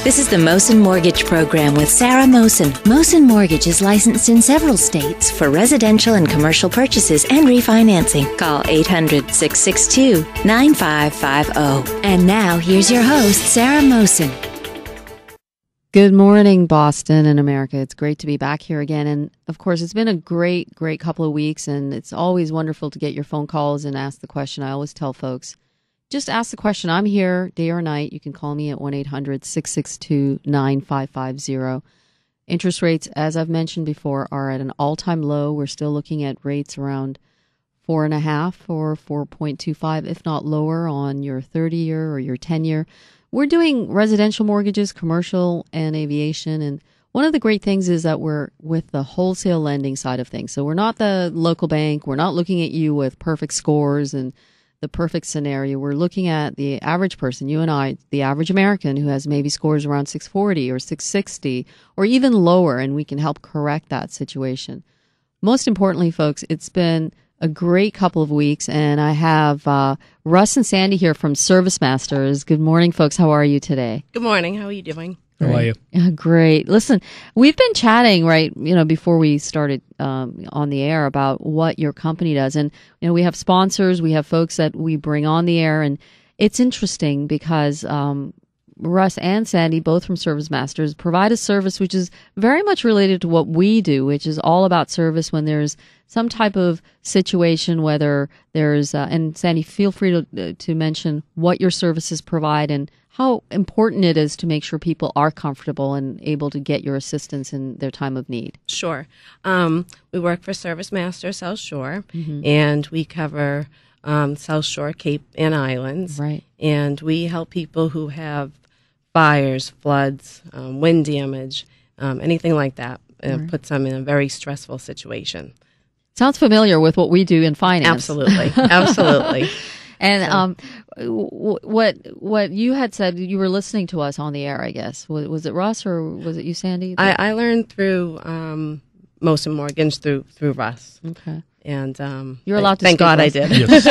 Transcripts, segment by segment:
This is the Mohsin Mortgage Program with Sarah Mohsin. Mohsin Mortgage is licensed in several states for residential and commercial purchases and refinancing. Call 800-662-9550. And now, here's your host, Sarah Mohsin. Good morning, Boston and America. It's great to be back here again. And, of course, it's been a great couple of weeks, and it's always wonderful to get your phone calls and ask the question. I always tell folks, just ask the question. I'm here day or night. You can call me at 1-800-662-9550. Interest rates, as I've mentioned before, are at an all-time low. We're still looking at rates around 4.5 or 4.25, if not lower, on your 30-year or your 10-year. We're doing residential mortgages, commercial, and aviation. And one of the great things is that we're with the wholesale lending side of things. So we're not the local bank. We're not looking at you with perfect scores and the perfect scenario. We're looking at the average person, you and I, the average American who has maybe scores around 640 or 660 or even lower, and we can help correct that situation. Most importantly, folks, it's been a great couple of weeks, and I have Russ and Sandy here from Service Masters. Good morning, folks. How are you today? Good morning. How are you doing? How are you? Yeah, great. Listen, we've been chatting, right, before we started on the air about what your company does. And, we have sponsors, we have folks that we bring on the air. And it's interesting because Russ and Sandy, both from Service Masters, provide a service which is very much related to what we do, which is all about service when there's some type of situation, whether there's, and Sandy, feel free to mention what your services provide and how important it is to make sure people are comfortable and able to get your assistance in their time of need. Sure. We work for Service Master South Shore, and we cover South Shore, Cape, and Islands. Right. And we help people who have fires, floods, wind damage, anything like that. It puts them in a very stressful situation. Sounds familiar with what we do in finance. Absolutely. Absolutely. And what you had said, you were listening to us on the air, I guess. Was it Russ or was it you, Sandy? I learned through Mohsin Mortgage through Russ. Okay. And you're allowed to thank speak, God Russ. I did. Yes.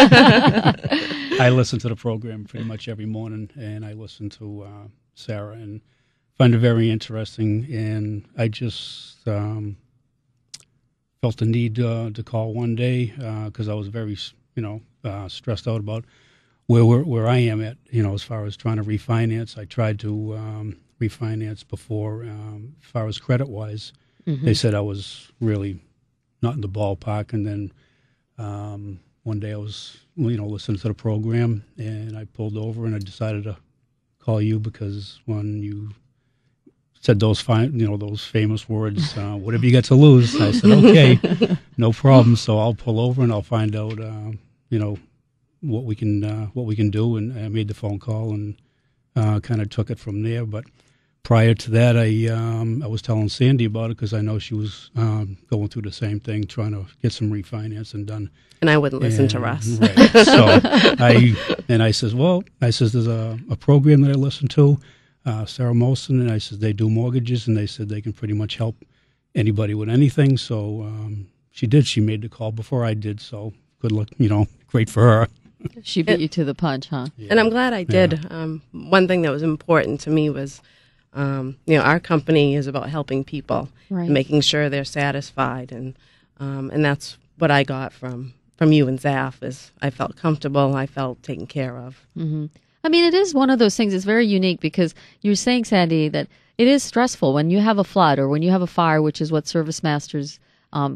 I listen to the program pretty much every morning, and I listen to Sarah and find it very interesting. And I just felt the need to call one day because I was very, stressed out about where I am at, as far as trying to refinance. I tried to refinance before, as far as credit-wise. They said I was really not in the ballpark. And then one day I was, listening to the program, and I pulled over and I decided to call you because when you said those those famous words, whatever you got to lose, I said, okay, no problem. So I'll pull over and I'll find out, what we can do. And I made the phone call and kind of took it from there. But prior to that, I was telling Sandy about it because I know she was going through the same thing, trying to get some refinancing done. And I wouldn't listen to Russ. Right. So I says, there's a program that I listen to, Sarah Mohsin, and I said they do mortgages, and they said they can pretty much help anybody with anything. So she did. She made the call before I did. So good luck. Great for her. She beat you to the punch, huh? Yeah. And I'm glad I did. Yeah. One thing that was important to me was, our company is about helping people, and making sure they're satisfied, and that's what I got from you and Zaf. Is I felt comfortable, I felt taken care of. Mm-hmm. I mean, it is one of those things. It's very unique because you're saying, Sandy, that it is stressful when you have a flood or when you have a fire, which is what Service Masters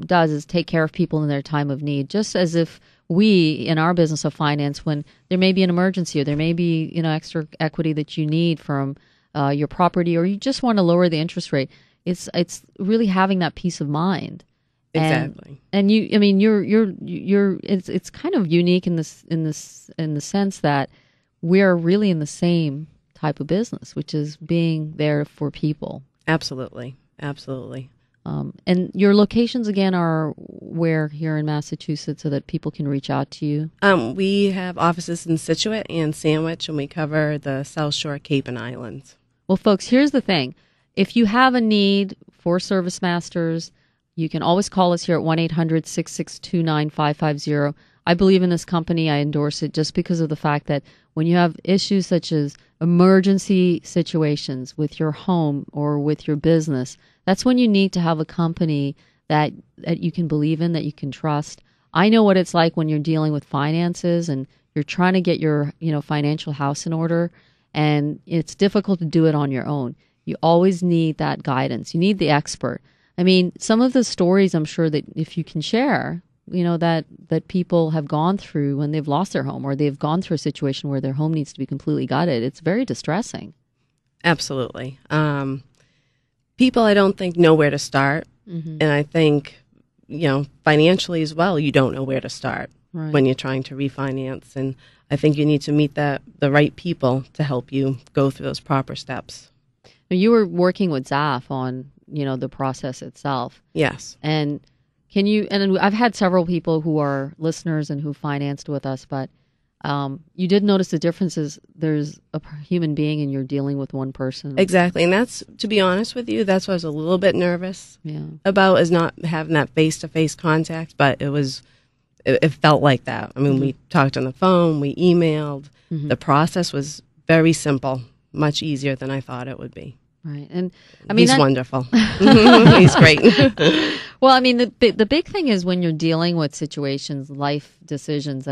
does, is take care of people in their time of need, just as if we, in our business of finance, when there may be an emergency or there may be, extra equity that you need from your property, or you just want to lower the interest rate, it's really having that peace of mind. Exactly. And you, I mean, you're it's kind of unique in the sense that we're really in the same type of business, which is being there for people. Absolutely. Absolutely. And your locations, again, are where here in Massachusetts so that people can reach out to you? We have offices in Scituate and Sandwich, and we cover the South Shore, Cape, and Islands. Well, folks, here's the thing. If you have a need for Service Masters, you can always call us here at 1-800-662-9550. I believe in this company. I endorse it just because of the fact that when you have issues such as emergency situations with your home or with your business, that's when you need to have a company that you can believe in, that you can trust. I know what it's like when you're dealing with finances and you're trying to get your, financial house in order, and it's difficult to do it on your own. You always need that guidance. You need the expert. I mean, some of the stories I'm sure that if you can share, that people have gone through when they've lost their home or they've gone through a situation where their home needs to be completely gutted, it's very distressing. Absolutely. People, I don't think, know where to start. And I think, financially as well, you don't know where to start when you're trying to refinance. And I think you need to meet the right people to help you go through those proper steps. You were working with Zaf on, the process itself. Yes. And and I've had several people who are listeners and who financed with us, but you did notice the differences. There's a human being and you're dealing with one person. Exactly. And that's, to be honest with you, that's what I was a little bit nervous about, is not having that face-to-face contact, but it felt like that. I mean, we talked on the phone, we emailed. The process was very simple, much easier than I thought it would be. Right. And I mean, he's wonderful. He's great. Well, I mean, the big thing is when you're dealing with situations, life decisions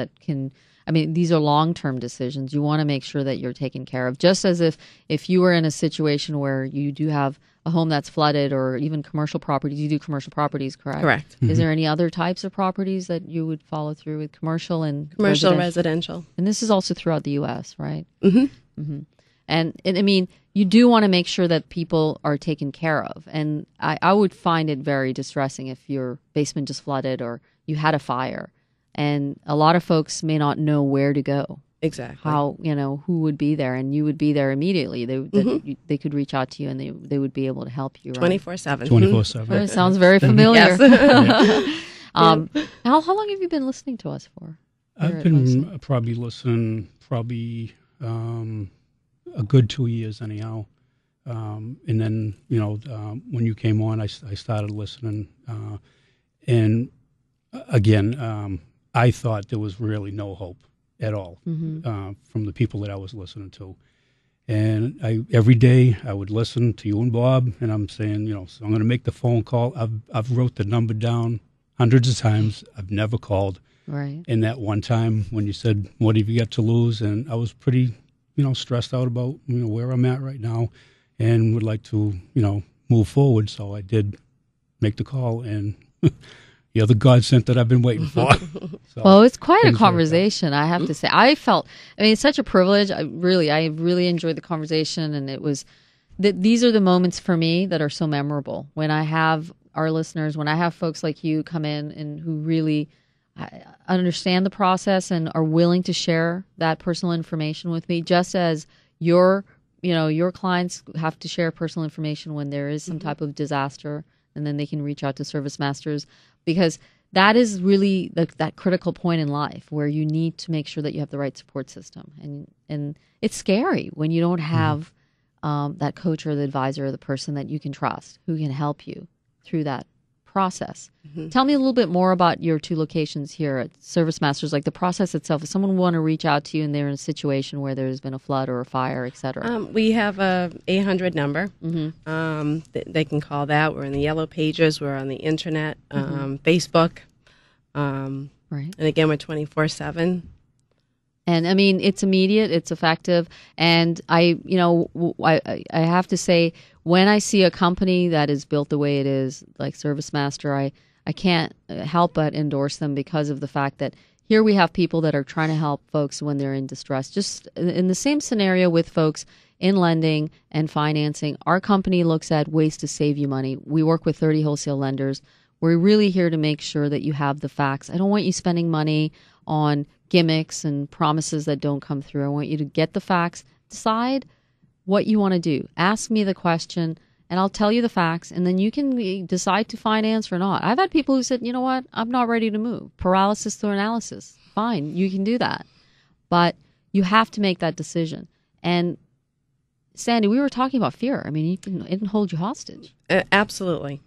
these are long-term decisions. You want to make sure that you're taken care of. Just as if you were in a situation where you do have a home that's flooded, or even commercial properties, you do commercial properties, correct? Correct. Is there any other types of properties that you would follow through with commercial and residential? And this is also throughout the U.S., right? Mm-hmm. And I mean, you do want to make sure that people are taken care of. And I would find it very distressing if your basement just flooded or you had a fire. And a lot of folks may not know where to go. Exactly. How, who would be there, and you would be there immediately. They could reach out to you and they would be able to help you. 24/7. 24/7. It sounds very familiar. Yes. How long have you been listening to us for? I've been probably listening a good 2 years anyhow. And then, when you came on, I started listening. And again, I thought there was really no hope at all from the people that I was listening to. And every day I would listen to you and Bob, and I'm saying, so I'm going to make the phone call. I've wrote the number down hundreds of times. I've never called. Right. And that one time when you said, what have you got to lose? And I was pretty, stressed out about, where I'm at right now and would like to, move forward. So I did make the call, and you're the godsend that I've been waiting for. So, well, it's quite a conversation, I have to say. It's such a privilege. I really enjoyed the conversation, and it was these are the moments for me that are so memorable. When I have our listeners, when I have folks like you come in and who really understand the process and are willing to share that personal information with me, just as your clients have to share personal information when there is some type of disaster, and then they can reach out to Service Masters, because that is really that critical point in life where you need to make sure that you have the right support system. And it's scary when you don't have that coach or the advisor or the person that you can trust who can help you through that process. Tell me a little bit more about your two locations here at Service Masters, like the process itself. If someone want to reach out to you and they're in a situation where there's been a flood or a fire, et cetera. We have a 800 number. They can call that. We're in the yellow pages. We're on the internet, Facebook. Right. And again, we're 24/7. And I mean, it's immediate, it's effective. And I have to say, when I see a company that is built the way it is, like Service Master, I can't help but endorse them because of the fact that here we have people that are trying to help folks when they're in distress. Just in the same scenario with folks in lending and financing, our company looks at ways to save you money. We work with 30 wholesale lenders. We're really here to make sure that you have the facts. I don't want you spending money on gimmicks and promises that don't come through. I want you to get the facts, decide what you want to do. Ask me the question, and I'll tell you the facts, and then you can decide to finance or not. I've had people who said, you know what, I'm not ready to move. Paralysis through analysis. Fine, you can do that. But you have to make that decision. And Sandy, we were talking about fear. I mean, it can hold you hostage. Absolutely.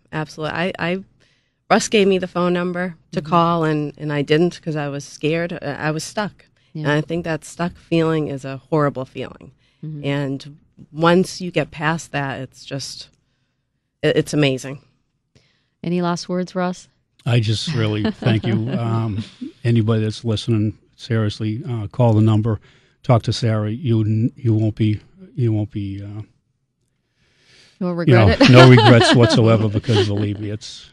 Russ gave me the phone number to call, and I didn't because I was scared. I was stuck. Yeah. And I think that stuck feeling is a horrible feeling. Mm-hmm. And once you get past that, it's amazing. Any last words, Russ? I just really thank you. Anybody that's listening, seriously, call the number, talk to Sarah. You won't be. You'll regret it. No regrets whatsoever, because believe me, it's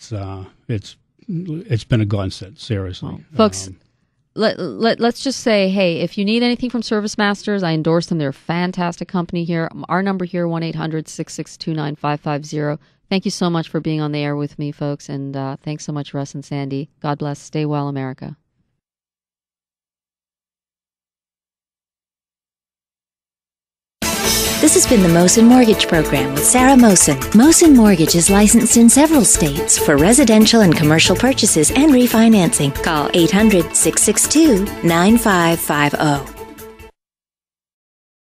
been a godsend. Seriously, well, folks. Let's just say, hey, if you need anything from Service Masters, I endorse them. They're a fantastic company here. Our number here, 1-800-662-9550. Thank you so much for being on the air with me, folks. And thanks so much, Russ and Sandy. God bless. Stay well, America. This has been the Mohsin Mortgage Program with Sarah Mohsin. Mohsin Mortgage is licensed in several states for residential and commercial purchases and refinancing. Call 800-662-9550.